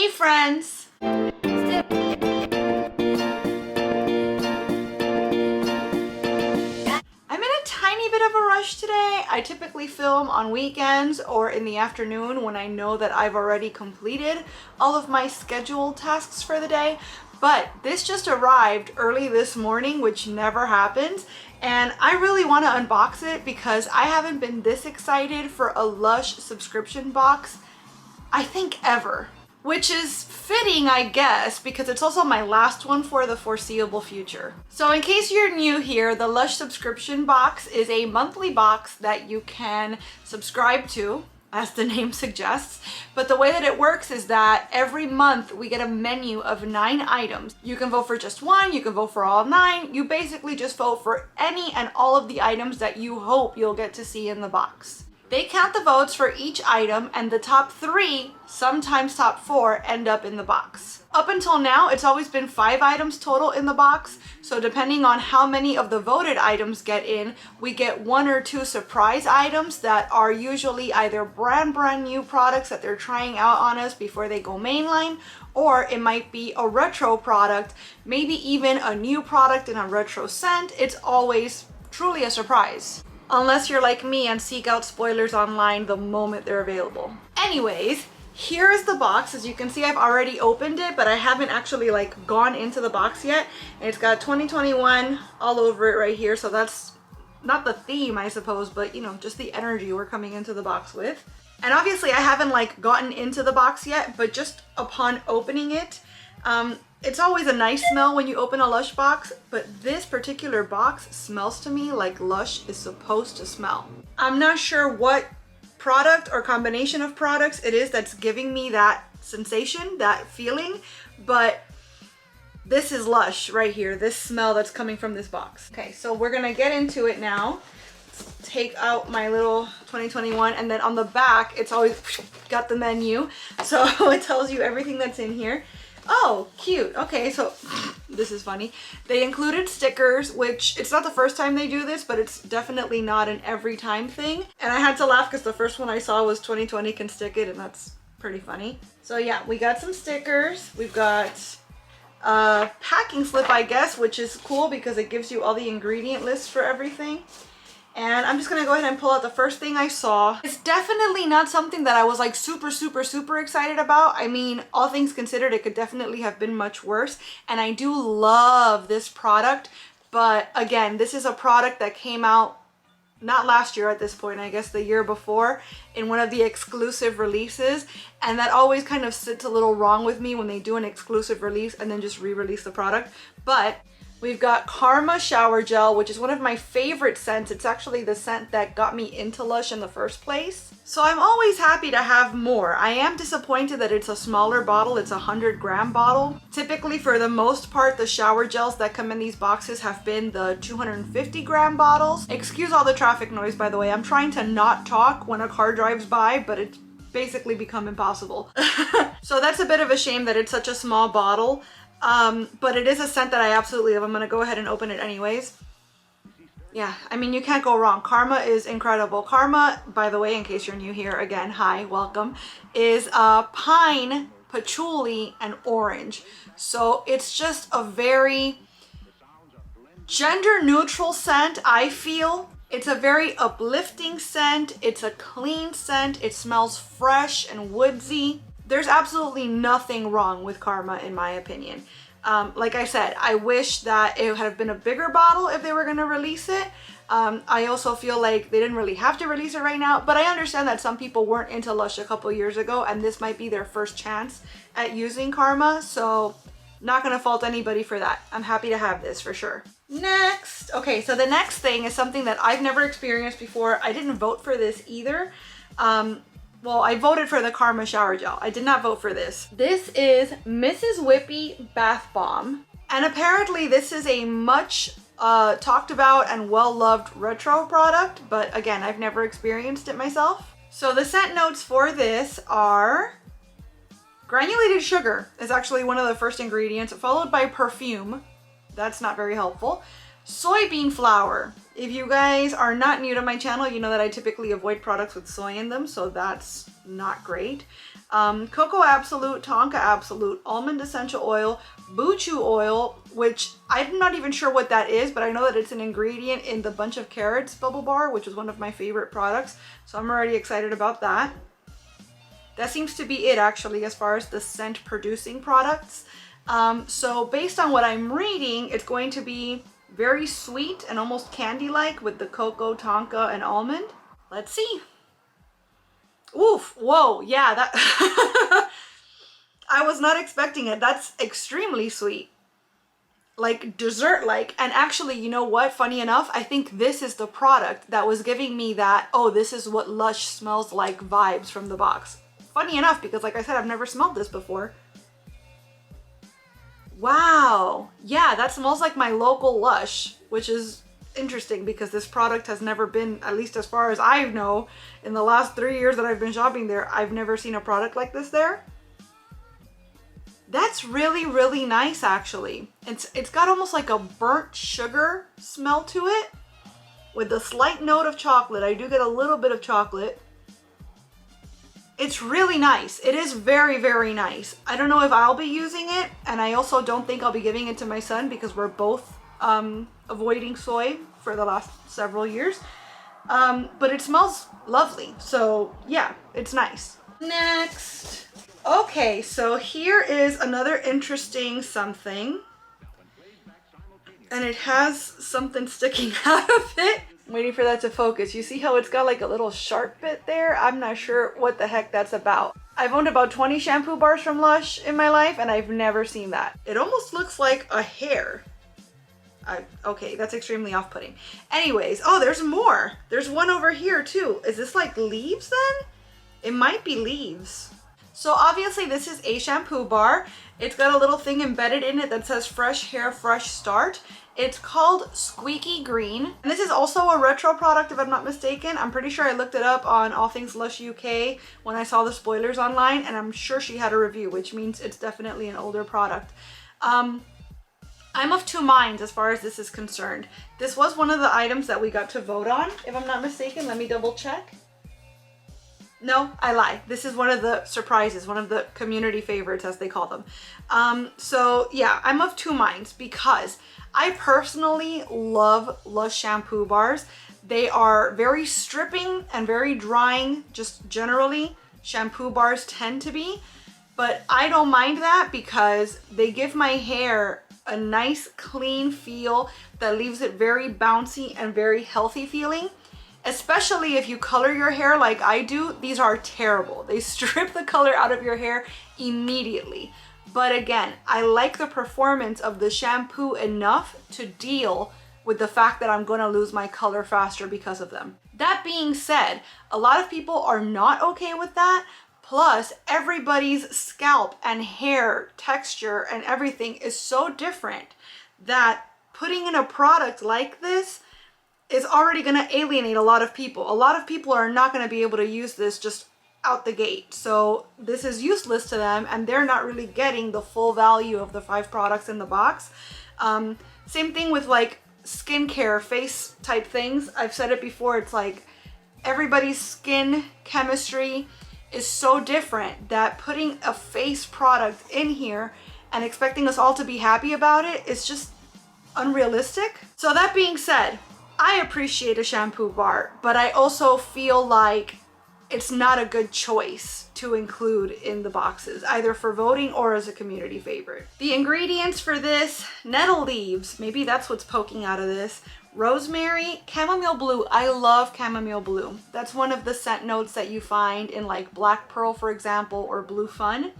Hey friends! I'm in a tiny bit of a rush today. I typically film on weekends or in the afternoon when I know that I've already completed all of my scheduled tasks for the day. But this just arrived early this morning, which never happens. And I really want to unbox it because I haven't been this excited for a LUSH subscription box, I think, ever. Which is fitting, I guess, because it's also my last one for the foreseeable future. So in case you're new here, the LUSH subscription box is a monthly box that you can subscribe to, as the name suggests. But the way that it works is that every month we get a menu of 9 items. You can vote for just one, you can vote for all 9. You basically just vote for any and all of the items that you hope you'll get to see in the box. They count the votes for each item, and the top 3, sometimes top 4, end up in the box. Up until now, it's always been 5 items total in the box, so depending on how many of the voted items get in, we get 1 or 2 surprise items that are usually either brand new products that they're trying out on us before they go mainline, or it might be a retro product, maybe even a new product in a retro scent. It's always truly a surprise. Unless you're like me and seek out spoilers online the moment they're available. Anyways, here is the box. As you can see, I've already opened it, but I haven't actually gone into the box yet. And it's got 2021 all over it right here. So that's not the theme, I suppose, but you know, just the energy we're coming into the box with. And obviously I haven't gotten into the box yet, but just upon opening it, it's always a nice smell when you open a LUSH box, but this particular box smells to me like LUSH is supposed to smell. I'm not sure what product or combination of products it is that's giving me that sensation, that feeling, but this is LUSH right here, this smell that's coming from this box. Okay, so we're gonna get into it now. Let's take out my little 2021, and then on the back, it's always got the menu, so it tells you everything that's in here. Oh, cute. Okay, so this is funny. They included stickers, which it's not the first time they do this, but it's definitely not an every time thing. And I had to laugh because the first one I saw was 2020 can stick it, and that's pretty funny. So yeah, we got some stickers. We've got a packing slip, I guess, which is cool because it gives you all the ingredient lists for everything. And I'm just gonna go ahead and pull out the first thing I saw. It's definitely not something that I was super excited about. I mean, all things considered, it could definitely have been much worse. And I do love this product, but again, this is a product that came out not last year at this point, I guess the year before, in one of the exclusive releases. And that always kind of sits a little wrong with me when they do an exclusive release and then just re-release the product. But we've got Karma Shower Gel, which is one of my favorite scents. It's actually the scent that got me into LUSH in the first place. So I'm always happy to have more. I am disappointed that it's a smaller bottle. It's a 100-gram bottle. Typically, for the most part, the shower gels that come in these boxes have been the 250-gram bottles. Excuse all the traffic noise, by the way. I'm trying to not talk when a car drives by, but it's basically become impossible. So that's a bit of a shame that it's such a small bottle. But it is a scent that I absolutely love. I'm gonna go ahead and open it anyways. Yeah, I mean, you can't go wrong. Karma is incredible. Karma, by the way, in case you're new here, again, hi, welcome, is pine, patchouli, and orange. So it's just a very gender neutral scent, I feel. It's a very uplifting scent. It's a clean scent. It smells fresh and woodsy. There's absolutely nothing wrong with Karma, in my opinion. Like I said, I wish that it had been a bigger bottle if they were going to release it. I also feel like they didn't really have to release it right now, but I understand that some people weren't into LUSH a couple years ago, and this might be their first chance at using Karma, so not going to fault anybody for that. I'm happy to have this for sure. Next! Okay, so the next thing is something that I've never experienced before. I didn't vote for this either. Well, I voted for the Karma Shower Gel. I did not vote for this. This is Mrs. Whippy Bath Bomb. And apparently this is a much talked about and well-loved retro product, but again, I've never experienced it myself. So the scent notes for this are granulated sugar is actually one of the first ingredients, followed by perfume. That's not very helpful. Soybean flour. If you guys are not new to my channel, you know that I typically avoid products with soy in them, so that's not great. Cocoa Absolute, Tonka Absolute, Almond Essential Oil, Buchu Oil, which I'm not even sure what that is, but I know that it's an ingredient in the Bunch of Carrots Bubble Bar, which is one of my favorite products. So I'm already excited about that. That seems to be it actually as far as the scent producing products. So based on what I'm reading, it's going to be very sweet and almost candy-like with the cocoa, tonka, and almond. Let's see. Oof, whoa, yeah, that I was not expecting it. That's extremely sweet. Like dessert-like. And actually, you know what? Funny enough, I think this is the product that was giving me that, oh, this is what Lush smells like vibes from the box. Funny enough, because like I said, I've never smelled this before. Wow. Yeah, that smells like my local Lush, which is interesting because this product has never been, at least as far as I know, in the last 3 years that I've been shopping there, I've never seen a product like this there. That's really, really nice actually. It's got almost like a burnt sugar smell to it with a slight note of chocolate. I do get a little bit of chocolate. It's really nice. It is very, very nice. I don't know if I'll be using it, and I also don't think I'll be giving it to my son because we're both avoiding soy for the last several years. But it smells lovely. So yeah, it's nice. Next. Okay, so here is another interesting something. And it has something sticking out of it. I'm waiting for that to focus. You see how it's got like a little sharp bit there? I'm not sure what the heck that's about. I've owned about 20 shampoo bars from Lush in my life and I've never seen that. It almost looks like a hair. Okay, that's extremely off-putting. Anyways, oh, there's more. There's one over here too. Is this like leaves then? It might be leaves. So obviously this is a shampoo bar. It's got a little thing embedded in it that says fresh hair, fresh start. It's called Squeaky Green. And this is also a retro product if I'm not mistaken. I'm pretty sure I looked it up on All Things Lush UK when I saw the spoilers online, and I'm sure she had a review, which means it's definitely an older product. I'm of two minds as far as this is concerned. This was one of the items that we got to vote on, if I'm not mistaken. Let me double check. No, I lie. This is one of the surprises, one of the community favorites as they call them. So yeah, I'm of two minds because I personally love Lush shampoo bars. They are very stripping and very drying, just generally. Shampoo bars tend to be, but I don't mind that because they give my hair a nice clean feel that leaves it very bouncy and very healthy feeling. Especially if you color your hair like I do, these are terrible. They strip the color out of your hair immediately. But again, I like the performance of the shampoo enough to deal with the fact that I'm gonna lose my color faster because of them. That being said, a lot of people are not okay with that. Plus, everybody's scalp and hair texture and everything is so different that putting in a product like this is already going to alienate a lot of people. A lot of people are not going to be able to use this just out the gate. So this is useless to them and they're not really getting the full value of the 5 products in the box. Same thing with like skincare, face type things. I've said it before, it's like everybody's skin chemistry is so different that putting a face product in here and expecting us all to be happy about it is just unrealistic. So that being said, I appreciate a shampoo bar, but I also feel like it's not a good choice to include in the boxes, either for voting or as a community favorite. The ingredients for this: nettle leaves, maybe that's what's poking out of this, rosemary, chamomile blue. I love chamomile blue. That's one of the scent notes that you find in like Black Pearl, for example, or Blue Fun.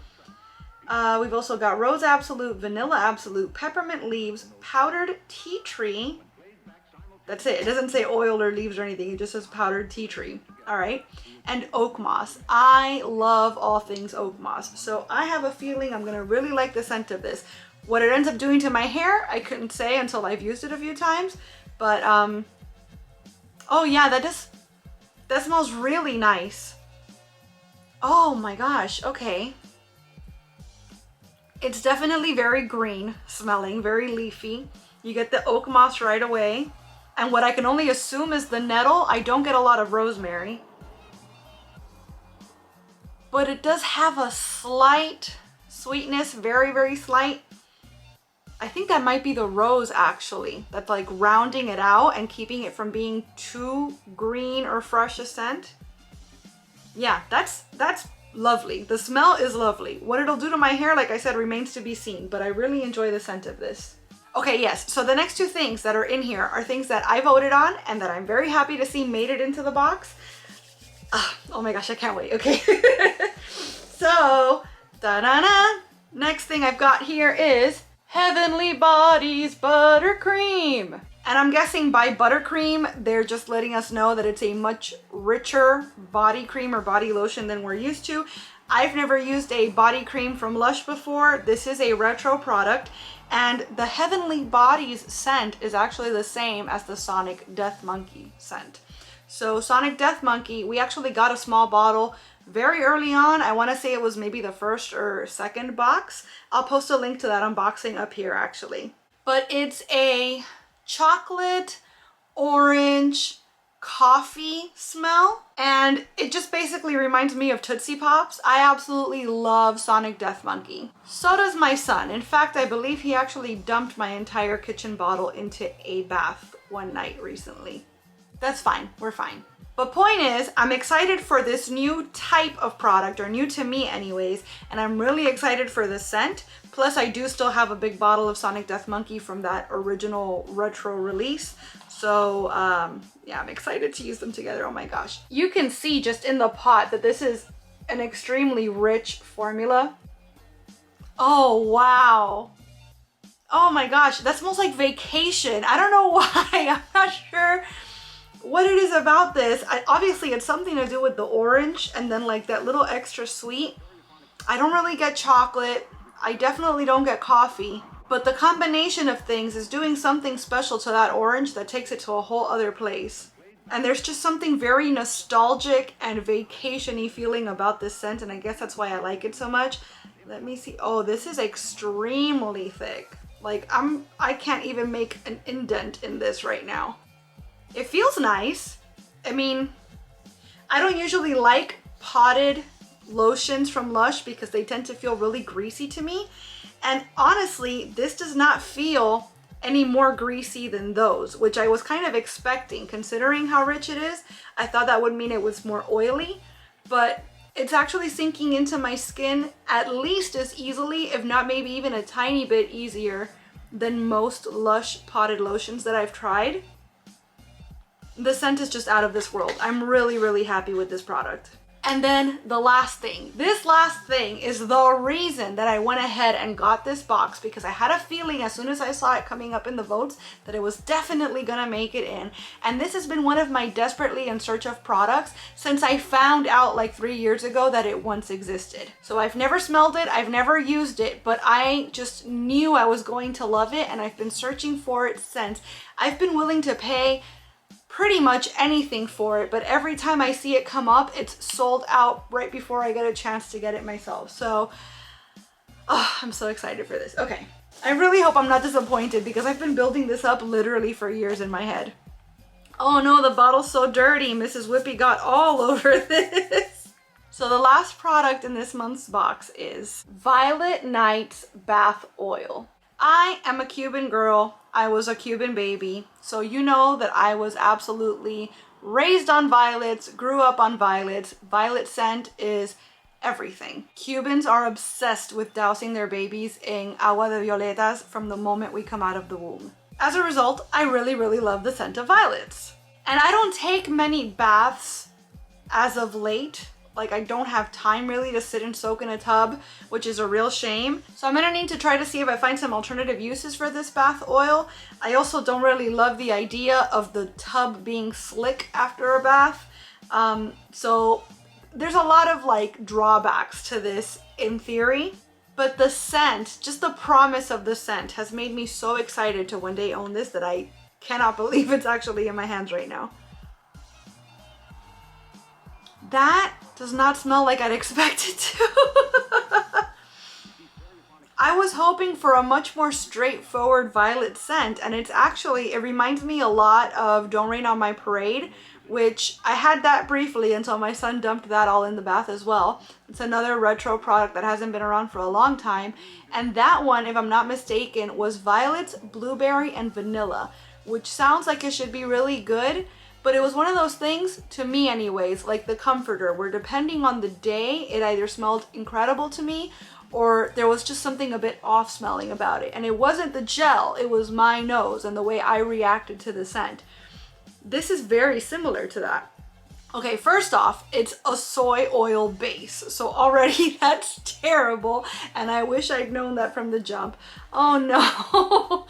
We've also got rose absolute, vanilla absolute, peppermint leaves, powdered tea tree. That's it. It doesn't say oil or leaves or anything. It just says powdered tea tree. All right. And oak moss. I love all things oak moss. So I have a feeling I'm going to really like the scent of this. What it ends up doing to my hair, I couldn't say until I've used it a few times. But, oh yeah, that smells really nice. Oh my gosh. Okay. It's definitely very green smelling, very leafy. You get the oak moss right away. And what I can only assume is the nettle. I don't get a lot of rosemary. but it does have a slight sweetness, very, very slight. I think that might be the rose actually, that's like rounding it out and keeping it from being too green or fresh a scent. Yeah, that's lovely. The smell is lovely. What it'll do to my hair, like I said, remains to be seen, but I really enjoy the scent of this. Okay, yes, so the next two things that are in here are things that I voted on and that I'm very happy to see made it into the box. Oh my gosh, I can't wait. Okay. So, da-da-da. Next thing I've got here is Heavenly Bodies Buttercream. And I'm guessing by buttercream, they're just letting us know that it's a much richer body cream or body lotion than we're used to. I've never used a body cream from Lush before. This is a retro product, and the Heavenly Bodies scent is actually the same as the Sonic Death Monkey scent. So Sonic Death Monkey, we actually got a small bottle very early on. I want to say it was maybe the first or second box. I'll post a link to that unboxing up here actually. But it's a chocolate, orange, coffee smell, and it just basically reminds me of Tootsie Pops. I absolutely love Sonic Death Monkey. So does my son. In fact, I believe he actually dumped my entire kitchen bottle into a bath one night recently. That's fine, we're fine. But point is, I'm excited for this new type of product, or new to me anyways, and I'm really excited for the scent. Plus, I do still have a big bottle of Sonic Death Monkey from that original retro release. So, yeah, I'm excited to use them together. Oh my gosh. You can see just in the pot that this is an extremely rich formula. Oh, wow. Oh my gosh, that smells like vacation. I don't know why, I'm not sure what it is about this. Obviously it's something to do with the orange and then like that little extra sweet. I don't really get chocolate. I definitely don't get coffee, but the combination of things is doing something special to that orange that takes it to a whole other place. And there's just something very nostalgic and vacation-y feeling about this scent, and I guess that's why I like it so much. Let me see. Oh, this is extremely thick. Like I can't even make an indent in this right now. It feels nice. I mean, I don't usually like potted lotions from Lush because they tend to feel really greasy to me. And honestly, this does not feel any more greasy than those, which I was kind of expecting considering how rich it is. I thought that would mean it was more oily, but it's actually sinking into my skin at least as easily, if not maybe even a tiny bit easier than most Lush potted lotions that I've tried. The scent is just out of this world. I'm really, really happy with this product. And then the last thing. This last thing is the reason that I went ahead and got this box, because I had a feeling as soon as I saw it coming up in the votes that it was definitely gonna make it in. And this has been one of my desperately in search of products since I found out like 3 years ago that it once existed. So I've never smelled it, I've never used it, but I just knew I was going to love it, and I've been searching for it since. I've been willing to pay pretty much anything for it, but every time I see it come up, it's sold out right before I get a chance to get it myself. So, oh, I'm so excited for this. Okay, I really hope I'm not disappointed because I've been building this up literally for years in my head. Oh no, the bottle's so dirty. Mrs. Whippy got all over this. So the last product in this month's box is Violet Night's Bath Oil. I am a Cuban girl. I was a Cuban baby, so you know that I was absolutely raised on violets, grew up on violets. Violet scent is everything. Cubans are obsessed with dousing their babies in agua de violetas from the moment we come out of the womb. As a result, I really, really love the scent of violets. And I don't take many baths as of late. Like, I don't have time really to sit and soak in a tub, which is a real shame. So I'm gonna need to try to see if I find some alternative uses for this bath oil. I also don't really love the idea of the tub being slick after a bath. So there's a lot of like drawbacks to this in theory, but the scent, just the promise of the scent has made me so excited to one day own this that I cannot believe it's actually in my hands right now. That does not smell like I'd expect it to. I was hoping for a much more straightforward violet scent, and it's actually, it reminds me a lot of Don't Rain on My Parade, which I had that briefly until my son dumped that all in the bath as well. It's another retro product that hasn't been around for a long time. And that one, if I'm not mistaken, was violets, blueberry, and vanilla, which sounds like it should be really good. But it was one of those things, to me anyways, like the comforter, where depending on the day, it either smelled incredible to me or there was just something a bit off smelling about it. And it wasn't the gel, it was my nose and the way I reacted to the scent. This is very similar to that. Okay, first off, it's a soy oil base. So already that's terrible. And I wish I'd known that from the jump. Oh no.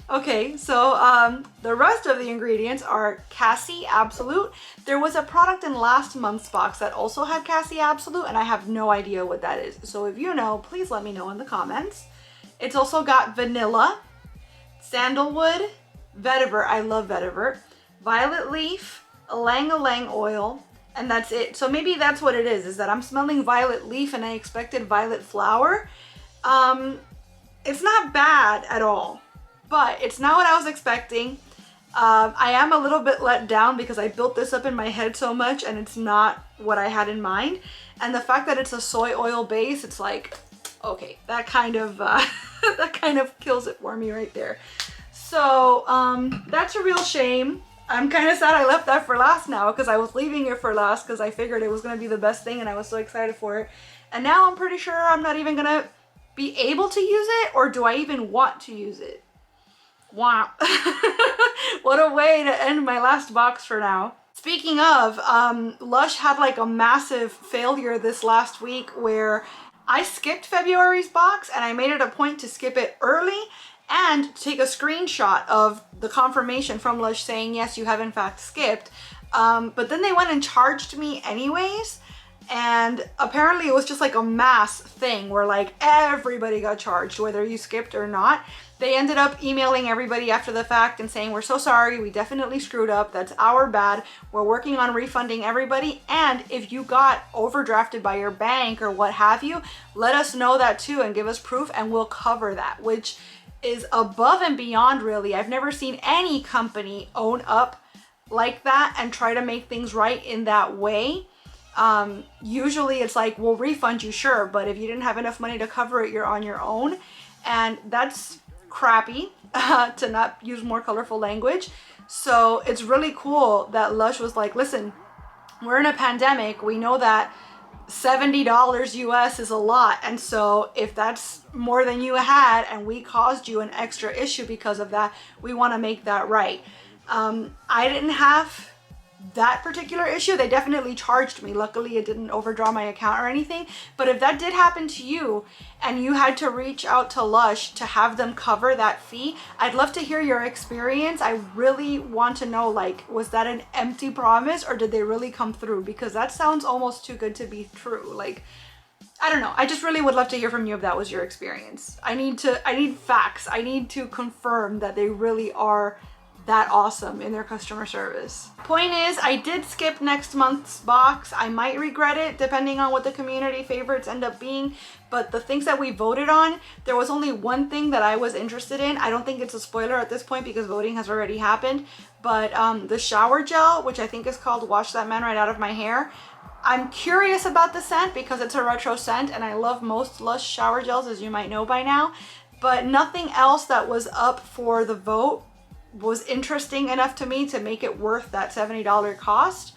Okay, so the rest of the ingredients are Cassie Absolute. There was a product in last month's box that also had Cassie Absolute, and I have no idea what that is. So if you know, please let me know in the comments. It's also got vanilla, sandalwood, vetiver, I love vetiver, violet leaf, ylang-ylang oil, and that's it. So maybe that's what it is that I'm smelling violet leaf and I expected violet flower. It's not bad at all, but it's not what I was expecting. I am a little bit let down because I built this up in my head so much and it's not what I had in mind. And the fact that it's a soy oil base, it's like, okay, that kind of that kind of kills it for me right there. So that's a real shame. I'm kind of sad I left that for last now, because I was leaving it for last because I figured it was going to be the best thing and I was so excited for it. And now I'm pretty sure I'm not even going to be able to use it, or do I even want to use it? Wow. What a way to end my last box for now. Speaking of, Lush had like a massive failure this last week where I skipped February's box and I made it a point to skip it early and take a screenshot of the confirmation from Lush saying, yes, you have in fact skipped. But then they went and charged me anyways. And apparently it was just like a mass thing where like everybody got charged, whether you skipped or not. They ended up emailing everybody after the fact and saying, we're so sorry, we definitely screwed up. That's our bad. We're working on refunding everybody. And if you got overdrafted by your bank or what have you, let us know that too and give us proof and we'll cover that, which is above and beyond really. I've never seen any company own up like that and try to make things right in that way. Usually it's like, we'll refund you, sure, but if you didn't have enough money to cover it, you're on your own. And that's crappy, to not use more colorful language. So it's really cool that Lush was like, listen, we're in a pandemic. We know that $70 US is a lot. And so if that's more than you had and we caused you an extra issue because of that, we want to make that right. I didn't have that particular issue. They definitely charged me. Luckily it didn't overdraw my account or anything. But if that did happen to you and you had to reach out to Lush to have them cover that fee, I'd love to hear your experience. I really want to know, like, was that an empty promise or did they really come through? Because that sounds almost too good to be true. Like, I don't know. I just really would love to hear from you if that was your experience. I need facts. I need to confirm that they really are that awesome in their customer service. Point is, I did skip next month's box. I might regret it depending on what the community favorites end up being, but the things that we voted on, there was only one thing that I was interested in. I don't think it's a spoiler at this point because voting has already happened, but the shower gel, which I think is called Wash That Man Right Out of My Hair. I'm curious about the scent because it's a retro scent and I love most Lush shower gels, as you might know by now, but nothing else that was up for the vote was interesting enough to me to make it worth that $70 cost.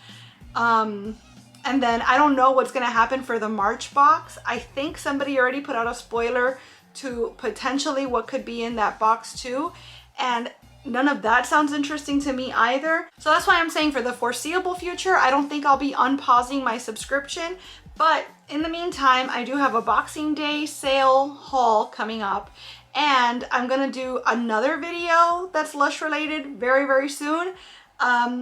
And then I don't know what's gonna happen for the March box. I think somebody already put out a spoiler to potentially what could be in that box too. And none of that sounds interesting to me either. So that's why I'm saying for the foreseeable future, I don't think I'll be unpausing my subscription. But in the meantime, I do have a Boxing Day sale haul coming up. And I'm gonna do another video that's Lush related very, very soon.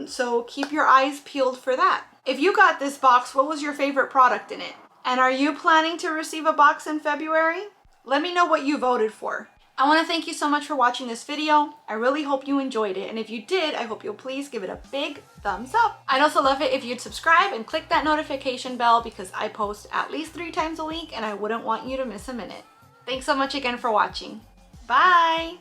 So keep your eyes peeled for that. If you got this box, what was your favorite product in it? And are you planning to receive a box in February? Let me know what you voted for. I wanna thank you so much for watching this video. I really hope you enjoyed it. And if you did, I hope you'll please give it a big thumbs up. I'd also love it if you'd subscribe and click that notification bell because I post at least 3 times a week and I wouldn't want you to miss a minute. Thanks so much again for watching. Bye!